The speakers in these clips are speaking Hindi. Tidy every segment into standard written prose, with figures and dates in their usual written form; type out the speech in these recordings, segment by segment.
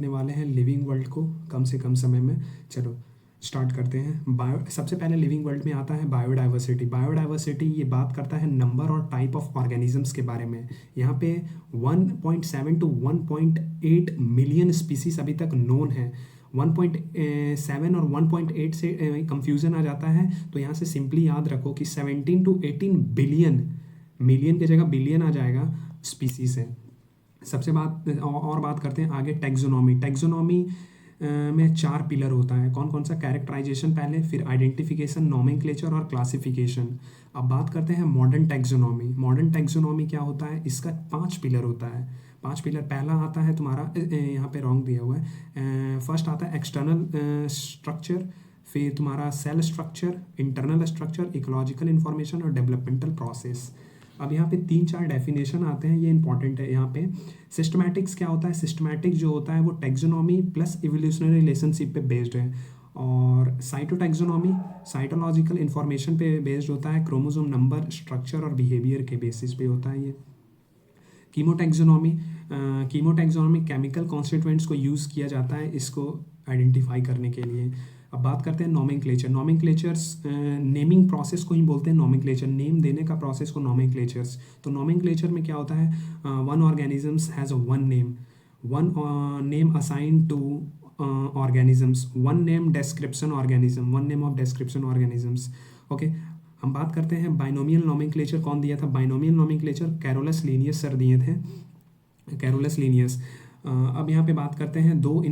करने वाले हैं लिविंग वर्ल्ड को कम से कम समय में। चलो स्टार्ट करते हैं। सबसे पहले लिविंग वर्ल्ड में आता है बायोडाइवर्सिटी। बायोडाइवर्सिटी ये बात करता है नंबर और टाइप ऑफ ऑर्गेनिजम्स के बारे में। यहाँ पे 1.7 टू 1.8 मिलियन स्पीसीज अभी तक नोन है। 1.7 और 1.8 से कंफ्यूजन आ जाता है, तो यहाँ से सिंपली याद रखो कि 17 टू 18 बिलियन, मिलियन की जगह बिलियन आ जाएगा, स्पीसीज है। सबसे बात करते हैं आगे टैक्सोनॉमी। टैक्सोनॉमी में 4 पिलर होता है। कौन कौन सा? कैरेक्टराइजेशन पहले, फिर आइडेंटिफिकेशन, नोमेनक्लेचर और क्लासिफिकेशन। अब बात करते हैं मॉडर्न टैक्सोनॉमी। मॉडर्न टैक्सोनॉमी क्या होता है? इसका 5 पिलर होता है। 5 पिलर। पहला आता है तुम्हारा, यहाँ पे रॉन्ग दिया हुआ है। फर्स्ट आता है एक्सटर्नल स्ट्रक्चर, फिर तुम्हारा cell structure, internal structure, ecological information और डेवलपमेंटल प्रोसेस। अब यहाँ पे 3-4 डेफिनेशन आते हैं, ये इंपॉर्टेंट है। यहाँ पे सिस्टमैटिक्स क्या होता है? सिस्टमैटिक जो होता है वो टैक्सोनॉमी प्लस इवोल्यूशनरी रिलेशनशिप पे बेस्ड है। और साइटोटैक्सोनॉमी साइटोलॉजिकल इंफॉर्मेशन पे बेस्ड होता है, क्रोमोसोम नंबर, स्ट्रक्चर और बिहेवियर के बेसिस पे होता है ये। कीमोटैक्सोनॉमी केमिकल कॉन्स्टिट्यूएंट्स को यूज़ किया जाता है इसको आइडेंटिफाई करने के लिए। अब बात करते हैं नोमेनक्लेचर। नोमेनक्लेचर्स नेमिंग प्रोसेस को ही बोलते हैं नोमेनक्लेचर, नेम देने का प्रोसेस को नोमेनक्लेचर्स। तो नोमेनक्लेचर में क्या होता है? One organisms has a one name, one name assign to organisms, one name description organism, one name of description organisms. Okay, हम बात करते हैं बाइनोमियल नोमेनक्लेचर। कौन दिया था binomial nomenclature? Carolus Linnaeus sir दिए थे, कैरोलस लिनियस। अब यहाँ पे बात करते हैं 2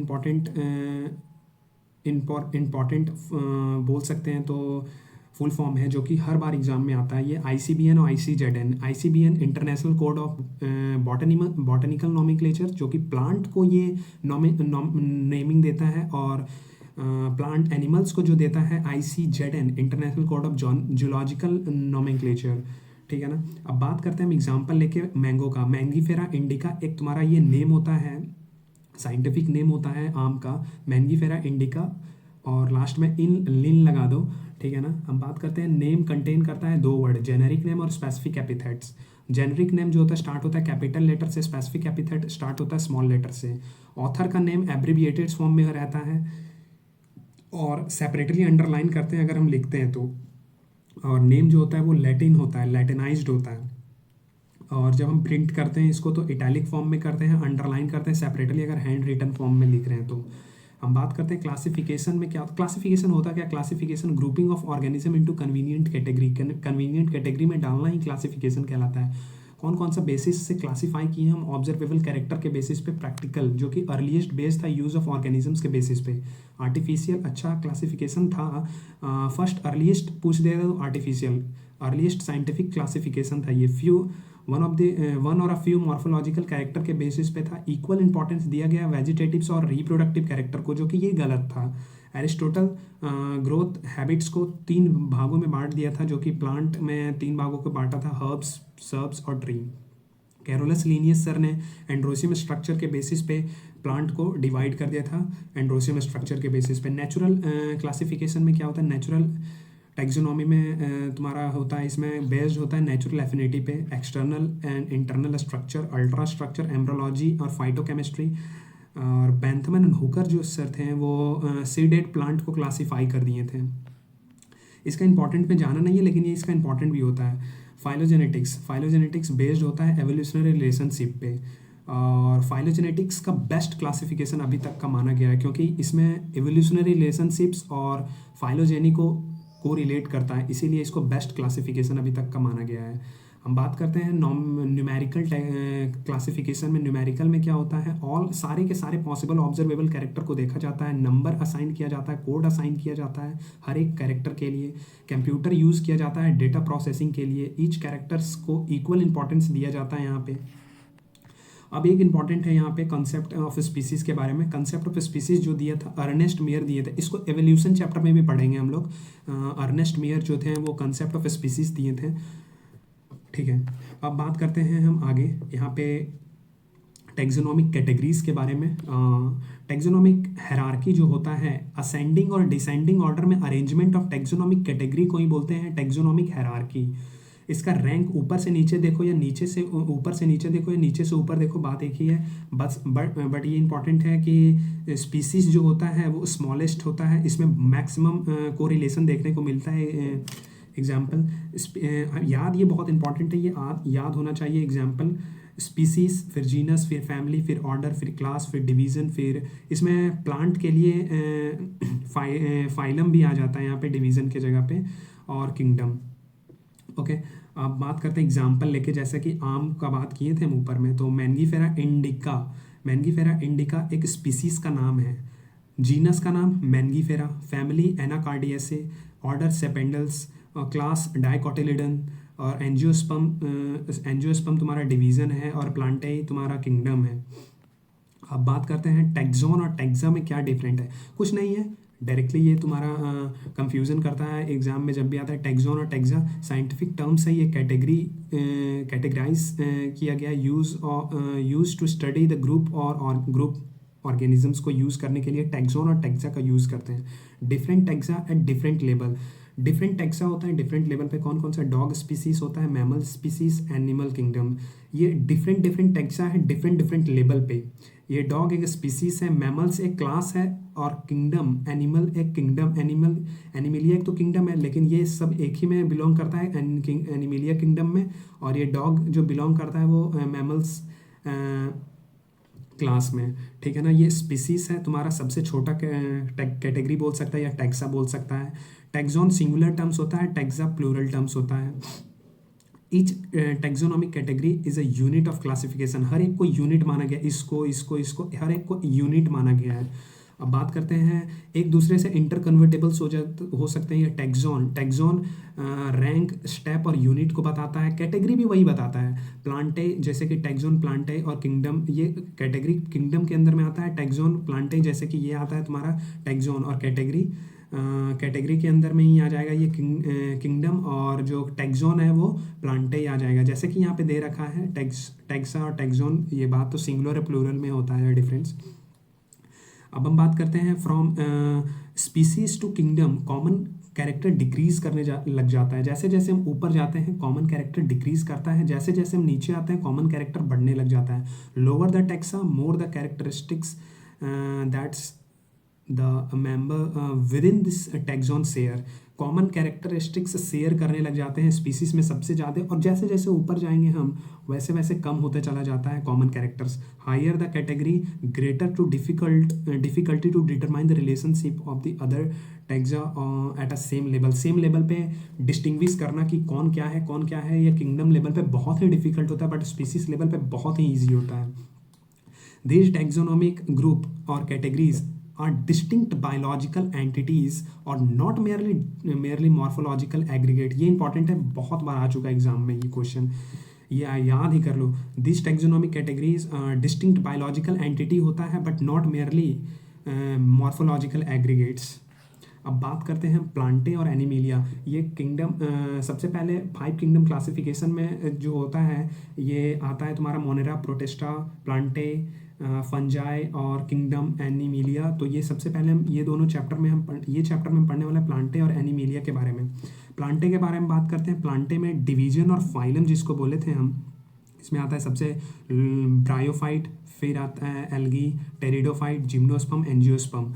इम्पॉर्टेंट बोल सकते हैं, तो फुल फॉर्म है जो कि हर बार एग्जाम में आता है, ये ICBN और ICZN। ICBN international code of botanical nomenclature, जो कि प्लांट को ये नेमिंग देता है, और प्लांट एनिमल्स को जो देता है ICZN international code of zoological nomenclature. ठीक है ना। अब बात करते हैं हम एग्जाम्पल लेके मैंगो का। मैंगीफेरा इंडिका एक तुम्हारा ये नेम होता है, साइंटिफिक नेम होता है आम का, मैंगीफेरा इंडिका, और लास्ट में लिन लगा दो। ठीक है ना। हम बात करते हैं नेम कंटेन करता है 2 वर्ड, जेनेरिक नेम और स्पेसिफिक एपिथेट्स। जेनेरिक नेम जो होता है स्टार्ट होता है कैपिटल लेटर से, स्पेसिफिक एपिथेट स्टार्ट होता है स्मॉल लेटर से। ऑथर का नेम एब्रिविएटेड फॉर्म में रहता है और सेपरेटली अंडरलाइन करते हैं अगर हम लिखते हैं तो। और नेम जो होता है वो लैटिन होता है, लैटिनाइज्ड होता है। और जब हम प्रिंट करते हैं इसको तो इटैलिक फॉर्म में करते हैं, अंडरलाइन करते हैं सेपरेटली अगर हैंड रिटन फॉर्म में लिख रहे हैं तो। हम बात करते हैं क्लासिफिकेशन में। क्या क्लासिफिकेशन होता है? क्या classification? Grouping of organism into convenient category. Convenient category में डालना ही क्लासिफिकेशन कहलाता है। कौन कौन सा बेसिस से क्लासीफाई किए हम? ऑब्जर्वेबल कैरेक्टर के बेसिस पे, प्रैक्टिकल जो कि अर्लीस्ट बेस था यूज़ ऑफ ऑर्गेनिजम्स के बेसिस पे, आर्टिफिशियल अच्छा क्लासिफिकेशन था। फर्स्ट अर्लीस्ट पूछ दिया तो आर्टिफिशियल, अर्लीस्ट साइंटिफिक क्लासिफिकेशन था ये। वन और अ फ्यू मॉर्फोलॉजिकल कैरेक्टर के बेसिस पे था। इक्वल इंपॉर्टेंस दिया गया वेजिटेटिव्स और रिप्रोडक्टिव कैरेक्टर को, जो कि ये गलत था। एरिस्टोटल ग्रोथ हैबिट्स को 3 भागों में बांट दिया था, जो कि प्लांट में 3 भागों को बांटा था, हर्ब्स, सर्ब्स और ट्री। कैरोलस लिनियस सर ने एंड्रोसियम स्ट्रक्चर के बेसिस पे प्लांट को डिवाइड कर दिया था, एंड्रोसियम स्ट्रक्चर के बेसिस पे। नेचुरल क्लासिफिकेशन में क्या होता है? नेचुरल टैक्सोनॉमी में तुम्हारा होता है, इसमें बेस्ड होता है नेचुरल एफिनिटी पे, external and internal structure, ultra structure, embryology और फाइटोकेमिस्ट्री। और बेंथमन एंड हुकर जो सर थे वो सीडेड प्लांट को क्लासीफाई कर दिए थे। इसका इंपॉर्टेंट में जाना नहीं है, लेकिन ये इसका इंपॉर्टेंट भी होता है। फाइलोजेनेटिक्स बेस्ड होता है एवोल्यूशनरी रिलेशनशिप पे, और फाइलोजेनेटिक्स का बेस्ट क्लासिफिकेशन अभी तक का माना गया है, क्योंकि इसमें एवोल्यूशनरी रिलेशनशिप्स और फाइलोजेनी को रिलेट करता है, इसीलिए इसको बेस्ट क्लासिफिकेशन अभी तक का माना गया है। हम बात करते हैं न्यूमेरिकल क्लासिफिकेशन में। न्यूमेरिकल में क्या होता है? ऑल सारे के सारे पॉसिबल ऑब्जर्वेबल कैरेक्टर को देखा जाता है, नंबर असाइन किया जाता है, कोड असाइन किया जाता है हर एक कैरेक्टर के लिए, कंप्यूटर यूज़ किया जाता है डेटा प्रोसेसिंग के लिए, ईच कैरेक्टर्स को इक्वल इंपॉर्टेंस दिया जाता है यहाँ पे। अब एक इंपॉर्टेंट है यहाँ पे कंसेप्ट ऑफ स्पीसीज के बारे में। कंसेप्ट ऑफ स्पीसीज जो दिया था अर्नेस्ट मेयर दिए थे, इसको एवोल्यूशन चैप्टर में भी पढ़ेंगे हम लोग। अर्नेस्ट मेयर जो थे वो कंसेप्ट ऑफ स्पीसीज दिए थे। ठीक है, अब बात करते हैं हम आगे यहाँ पे टैक्सोनॉमिक कैटेगरीज के बारे में। टैक्सोनॉमिक हायरार्की जो होता है, असेंडिंग और डिसेंडिंग ऑर्डर में अरेंजमेंट ऑफ टैक्सोनॉमिक कैटेगरी को ही बोलते हैं टैक्सोनॉमिक हायरार्की। इसका रैंक ऊपर से नीचे देखो या नीचे से ऊपर से नीचे देखो या नीचे से ऊपर देखो, बात एक ही है। बस बट ये इंपॉर्टेंट है कि स्पीसीज जो होता है वो स्मॉलेस्ट होता है, इसमें मैक्सिमम कोरिलेशन देखने को मिलता है। एग्जाम्पल याद, ये बहुत इंपॉर्टेंट है, ये याद होना चाहिए। एग्जाम्पल स्पीसीज, फिर जीनस, फिर फैमिली, फिर ऑर्डर, फिर क्लास, फिर डिवीज़न, फिर इसमें प्लांट के लिए फाइलम भी आ जाता है यहाँ पे डिवीज़न के जगह पे, और किंगडम। ओके, अब बात करते हैं एग्जाम्पल लेके, जैसे कि आम का बात किए थे हम ऊपर में, तो मैंगीफेरा इंडिका, मैंगीफेरा इंडिका एक स्पीसीज का नाम है, जीनस का नाम Mangifera, family Anacardiaceae, order Sapindales, class dicotyledon, और एंजियोस्पर्म तुम्हारा डिवीज़न है, और प्लांटाई तुम्हारा किंगडम है। अब बात करते हैं टैक्सोन और टैक्सा में क्या डिफरेंट है। कुछ नहीं है, डायरेक्टली ये तुम्हारा कंफ्यूजन करता है एग्जाम में जब भी आता है। टैक्सोन और टैक्सा साइंटिफिक टर्म्स है, ये कैटेगराइज किया गया, use to study the group और ग्रुप ऑर्गेनिजम्स को यूज़ करने के लिए टैक्सोन और टैक्सा का यूज़ करते हैं। Different taxa at different level, different taxa होता है डिफरेंट लेवल पे। कौन कौन सा? डॉग स्पीसीज होता है, मैमल स्पीसीज, एनिमल किंगडम। ये डिफरेंट टैक्सा है डिफरेंट लेवल पे। ये डॉग एक स्पीसीज है, मैमल्स एक क्लास है, और किंगडम एनिमल एक किंगडम, एनिमिलिया एक तो किंगडम है, लेकिन ये सब एक ही में बिलोंग करता है, एनिमिलिया किंगडम में। और ये डॉग जो बिलोंग करता है वो मैमल्स क्लास में, ठीक है ना। ये स्पीसीज है तुम्हारा, सबसे छोटा कैटेगरी बोल सकता है या टैक्सा बोल सकता है। टैक्सोन सिंगुलर टर्म्स होता है, टैक्सा प्लूरल टर्म्स होता है। Each taxonomic category is a unit of classification, हर एक को यूनिट माना गया, इसको हर एक को यूनिट माना गया है। अब बात करते हैं, एक दूसरे से इंटरकन्वर्टेबल्स हो सकते हैं। ये टैक्सोन रैंक, स्टेप और यूनिट को बताता है, कैटेगरी भी वही बताता है। प्लांटे, जैसे कि टैक्सोन प्लांटे और किंगडम, ये कैटेगरी किंगडम के अंदर में आता है। टैक्सोन प्लांटे, जैसे कि ये आता है तुम्हारा टैक्सोन, और कैटेगरी के अंदर में ही आ जाएगा ये किंगडम, और जो टैक्सोन है वो प्लांटे ही आ जाएगा। जैसे कि यहाँ पे दे रखा है टैक्सा और टैक्सोन, ये बात तो सिंगुलर और प्लूरल में होता है डिफरेंस। अब हम बात करते हैं from species to kingdom, common character decrease करने लग जाता है। जैसे जैसे हम ऊपर जाते हैं कॉमन कैरेक्टर डिक्रीज करता है, जैसे जैसे हम नीचे आते हैं कॉमन कैरेक्टर बढ़ने लग जाता है। Lower the taxa more the characteristics that's the member with in this taxon share, common characteristics share करने लग जाते हैं स्पीसीज में सबसे ज़्यादा, और जैसे जैसे ऊपर जाएंगे हम वैसे वैसे कम होते चला जाता है common characters. Higher the category greater to difficulty to determine the relationship of the other taxa at a same level पे डिस्टिंग्विश करना कि कौन क्या है, ये किंगडम लेवल पे बहुत ही डिफिकल्ट होता है, बट स्पीसीज लेवल पे बहुत ही ईजी होता है। These taxonomic group or categories are distinct biological entities or not merely morphological aggregate। ये इंपॉर्टेंट है, बहुत बार आ चुका है एग्जाम में ये क्वेश्चन, ये याद ही कर लो। This taxonomic categories distinct biological entity होता है, but not merely morphological aggregates. अब बात करते हैं प्लांटे और एनिमिलिया। ये किंगडम सबसे पहले 5 किंगडम क्लासिफिकेशन में जो होता है ये आता है तुम्हारा मोनेरा, प्रोटेस्टा, प्लांटे, फंजाई और किंगडम एनिमिलिया। तो ये सबसे पहले हम ये दोनों चैप्टर में हम पढ़ने वाले प्लांटे और एनिमिलिया के बारे में। प्लांटे के बारे में बात करते हैं। प्लांटे में डिवीजन और फाइलम जिसको बोले थे हम, इसमें आता है सबसे ब्रायोफाइट, फिर आता है एल्गी, टेरिडोफाइट, जिम्नोस्पर्म, एंजियोस्पर्म।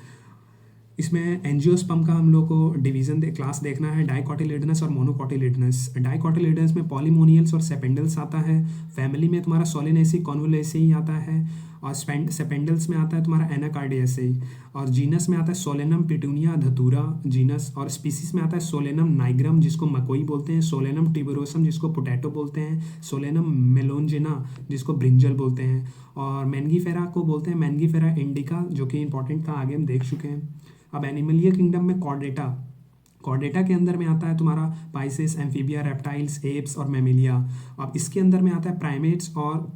इसमें एंजियोस्पर्म का हम लोग को डिवीजन क्लास देखना है, डाइकोटिलिडनस और मोनोकोटिलिडनस। डाइकोटिलिडनस में पॉलीमोनियल्स और सेपेंडल्स आता है। फैमिली में तुम्हारा सोलेनेसी, कॉन्वोलेसी आता है, और सेपेंडल्स में आता है तुम्हारा एनाकार्डियेसी, और जीनस में आता है सोलेनम पिटूनिया धतूरा जीनस, और स्पीसीज में आता है सोलेनम नाइग्रम जिसको मकोई बोलते हैं, सोलेनम टिबरोसम जिसको पोटैटो बोलते हैं, सोलेनम मेलोंजिना जिसको ब्रिंजल बोलते हैं, और मैंगीफेरा को बोलते हैं मैंगीफेरा इंडिका, जो कि इंपॉर्टेंट था, आगे हम देख चुके हैं। अब एनिमलिया किंगडम में कॉर्डेटा के अंदर में आता है तुम्हारा पाइसेस, एम्फीबिया, रेप्टाइल्स, एप्स और मैमिलिया। अब इसके अंदर में आता है प्राइमेट्स, और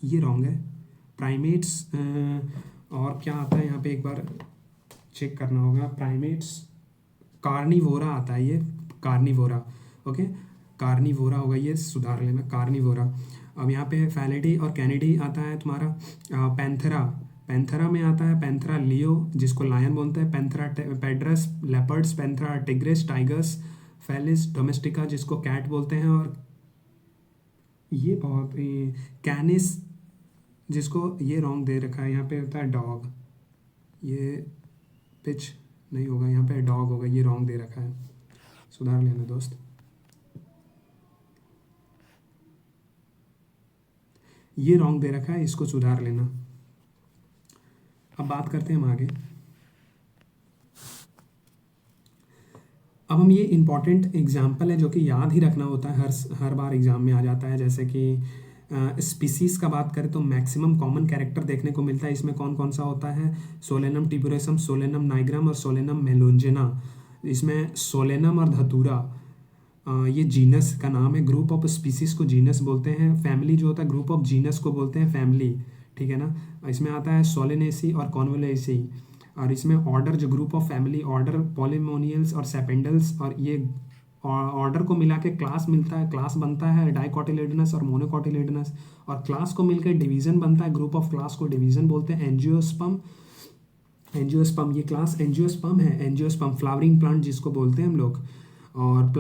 ये रॉन्ग है, प्राइमेट्स और क्या आता है यहाँ पे एक बार चेक करना होगा। प्राइमेट्स कार्निवोरा आता है, ये कार्निवोरा, ओके कार्निवोरा होगा, ये सुधार लेना, कार्निवोरा। अब यहाँ पे फैलिडी और कैनिडी आता है तुम्हारा पैंथेरा में आता है पैंथेरा लियो जिसको लायन बोलते हैं, Panthera pardus leopards, Panthera tigris tigers, Felis domestica जिसको कैट बोलते हैं, और ये बहुत कैनिस जिसको ये रॉन्ग दे रखा है, यहाँ पे होता है डॉग, ये पिच नहीं होगा, यहाँ पे डॉग होगा, ये रॉन्ग दे रखा है, सुधार लेना दोस्त। ये रॉन्ग दे रखा है, इसको सुधार लेना। अब बात करते हैं हम आगे। अब हम ये इंपॉर्टेंट एग्जाम्पल है जो कि याद ही रखना होता है, हर बार एग्जाम में आ जाता है। जैसे कि स्पीसीज का बात करें तो मैक्सिमम कॉमन कैरेक्टर देखने को मिलता है, इसमें कौन कौन सा होता है? सोलेनम टिबुरेसम, सोलेनम नाइग्रम और सोलेनम मेलोंजेना। इसमें सोलेनम और धतूरा ये जीनस का नाम है, ग्रुप ऑफ स्पीसीज को जीनस बोलते हैं, फैमिली जो होता है ग्रुप ऑफ जीनस को बोलते हैं फैमिली, ठीक है ना। इसमें आता है सोलेनेसी और कॉन्वोलेसी, और इसमें ऑर्डर जो ग्रुप ऑफ फैमिली ऑर्डर पॉलिमोनियल्स और सेपेंडल्स, और ये ऑर्डर को मिला के क्लास मिलता है, क्लास बनता है डाइकोटिलेडनस और मोनोकोटिलेडनस, और क्लास को मिलकर डिवीजन बनता है, ग्रुप ऑफ क्लास को डिवीजन बोलते हैं एंजियोस्पर्म। एंजियोस्पर्म ये क्लास एंजियोस्पर्म है, एंजियोस्पर्म फ्लावरिंग प्लांट जिसको बोलते हैं हम लोग। और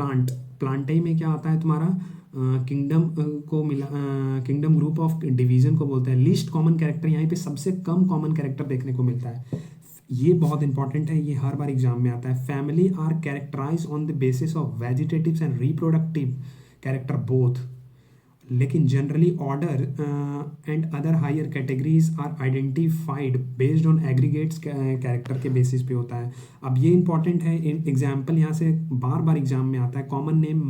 प्लांटाई में क्या आता है तुम्हारा? किंगडम को मिला, किंगडम ग्रुप ऑफ डिवीजन को बोलते हैं। लीस्ट कॉमन कैरेक्टर, यहाँ पे सबसे कम कॉमन कैरेक्टर देखने को मिलता है, ये बहुत इंपॉर्टेंट है, ये हर बार एग्जाम में आता है। Family are characterize on the basis of vegetatives and reproductive character both, लेकिन generally order and other higher categories are identified based on aggregates character के बेसिस पे होता है। अब ये इंपॉर्टेंट है, एग्जाम्पल यहाँ से बार बार एग्जाम में आता है। कॉमन नेम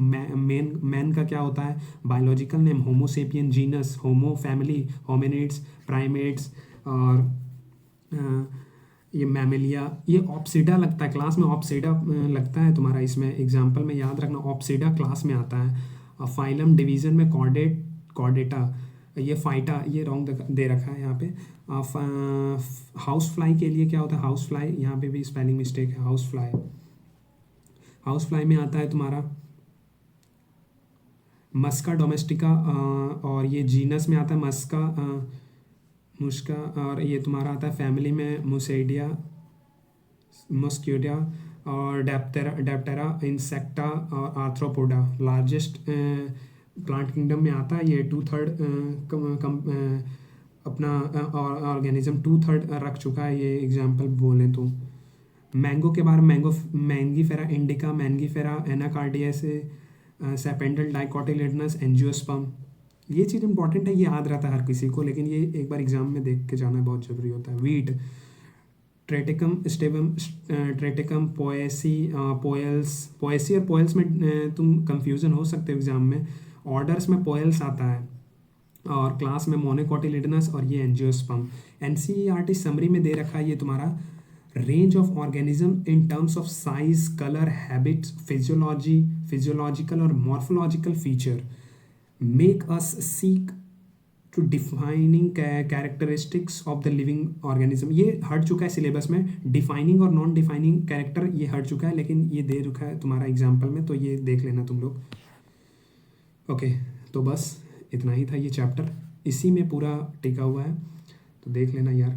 मैन का क्या होता है? बायोलॉजिकल नेम होमोसेपियन, जीनस होमो, फैमिली होमिनिड्स, प्राइमेट्स, और ये मैमेलिया, ये ऑप्सिडा लगता है क्लास में, ऑप्सिडा लगता है तुम्हारा इसमें एग्जाम्पल में, याद रखना ऑप्सिडा क्लास में आता है। फाइलम डिवीजन में कॉर्डेटा, ये फाइटा, ये रॉन्ग दे रखा है यहाँ पे। हाउस फ्लाई के लिए क्या होता है? हाउस फ्लाई, यहाँ पे भी स्पेलिंग मिस्टेक है, हाउस फ्लाई। हाउस फ्लाई में आता है तुम्हारा मस्का डोमेस्टिका, और ये जीनस में आता है मस्का मुस्का, और ये तुम्हारा आता है फैमिली में मुसेडिया, मस्क्यूडिया, और डेप्टेरा इंसेक्टा और आर्थ्रोपोडा। लार्जेस्ट प्लांट किंगडम में आता है ये, 2/3 अपना ऑर्गेनिज्म 2/3 रख चुका है ये, एग्जाम्पल बोलें तो। मैंगो के बारे में, मैंगीफेरा इंडिका, मैंगीफेरा एनाकार्डियस, सेपेंडल डाइकोटिलेडनस, एंजियोस्पर्म। ये चीज़ इंपॉर्टेंट है, ये याद रहता है हर किसी को, लेकिन ये एक बार एग्जाम में देख के जाना बहुत ज़रूरी होता है। वीट, ट्रेटिकम स्टेबम, ट्रेटिकम पोएसी, पोएसी और पोएल्स में तुम कंफ्यूजन हो सकते हो एग्जाम में। ऑर्डर्स में पोएल्स आता है, और क्लास में मोनोकोटिलिडनस, और ये एंजियोस्पर्म। एनसीईआरटी समरी में दे रखा है ये तुम्हारा range of organism in terms of size, colour, habits, physiological और morphological feature make us seek to defining characteristics of the living organism. ये हट चुका है सिलेबस में, डिफाइनिंग और नॉन डिफाइनिंग कैरेक्टर ये हट चुका है, लेकिन ये दे रखा है तुम्हारा एग्जाम्पल में, तो ये देख लेना तुम लोग। ओके, तो बस इतना ही था ये चैप्टर, इसी में पूरा टिका हुआ है, तो देख लेना यार।